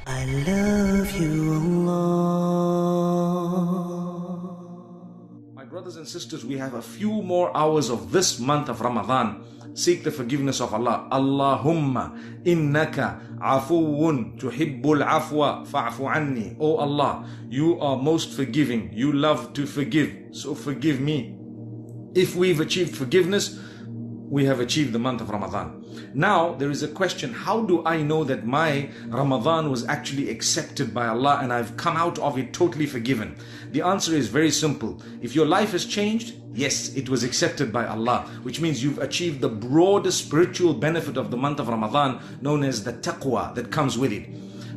I love you, Allah. My brothers and sisters, we have a few more hours of this month of Ramadan. Seek the forgiveness of Allah. Allahumma innaka afuwun tuhibbul afwa fa'fu anni. Oh Allah, you are most forgiving. You love to forgive. So forgive me. If we've achieved forgiveness, we have achieved the month of Ramadan. Now, there is a question, how do I know that my Ramadan was actually accepted by Allah and I've come out of it totally forgiven? The answer is very simple. If your life has changed, yes, it was accepted by Allah, which means you've achieved the broader spiritual benefit of the month of Ramadan, known as the taqwa that comes with it.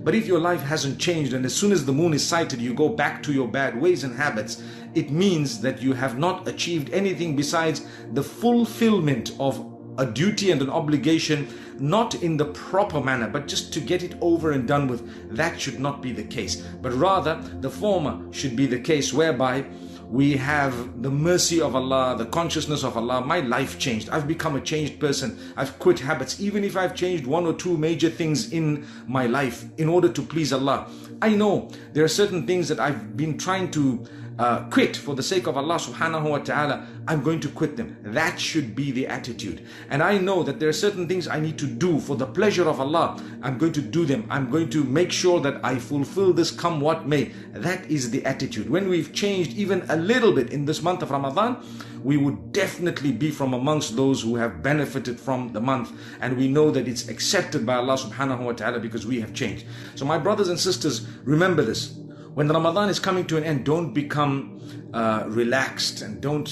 But if your life hasn't changed and as soon as the moon is sighted, you go back to your bad ways and habits, it means that you have not achieved anything besides the fulfillment of a duty and an obligation, not in the proper manner, but just to get it over and done with. That should not be the case, but rather the former should be the case, whereby we have the mercy of Allah, the consciousness of Allah. My life changed. I've become a changed person. I've quit habits. Even if I've changed one or two major things in my life in order to please Allah, I know there are certain things that I've been trying to quit for the sake of Allah subhanahu wa ta'ala. I'm going to quit them. That should be the attitude. And I know that there are certain things I need to do for the pleasure of Allah. I'm going to do them. I'm going to make sure that I fulfill this come what may. That is the attitude. When we've changed even a little bit in this month of Ramadan, we would definitely be from amongst those who have benefited from the month, and we know that it's accepted by Allah subhanahu wa ta'ala because we have changed. So my brothers and sisters, remember this. When Ramadan is coming to an end, don't become relaxed and don't,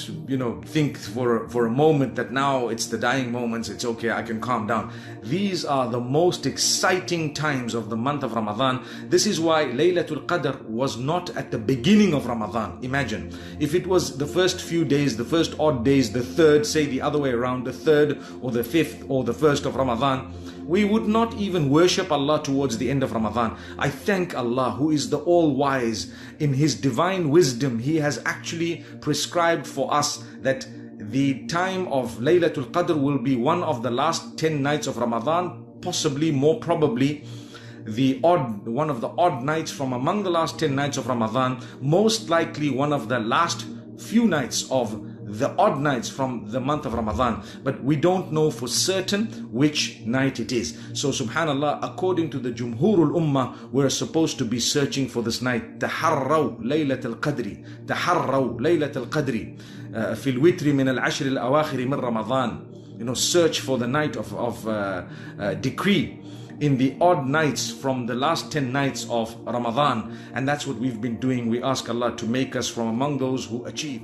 think for a moment that now it's the dying moments, it's okay, I can calm down. These are the most exciting times of the month of Ramadan. This is why Laylatul Qadr was not at the beginning of Ramadan. Imagine, if it was the first few days, the first odd days, the third, say the other way around, the third or the fifth or the first of Ramadan, we would not even worship Allah towards the end of Ramadan. I thank Allah, who is the all-wise. In His divine wisdom, He has actually prescribed for us that the time of Laylatul Qadr will be one of the last 10 nights of Ramadan, possibly, more probably, one of the odd nights from among the last 10 nights of Ramadan, most likely one of the last few nights of the odd nights from the month of Ramadan, but we don't know for certain which night it is. So subhanallah, according to the Jumhurul Ummah, we're supposed to be searching for this night. Taharraw Laylatul Qadri, Taharraw Laylatul Qadri fil witri min al-ashr al-awakhir min Ramadan. Search for the night of decree in the odd nights from the last 10 nights of Ramadan. And that's what we've been doing. We ask Allah to make us from among those who achieve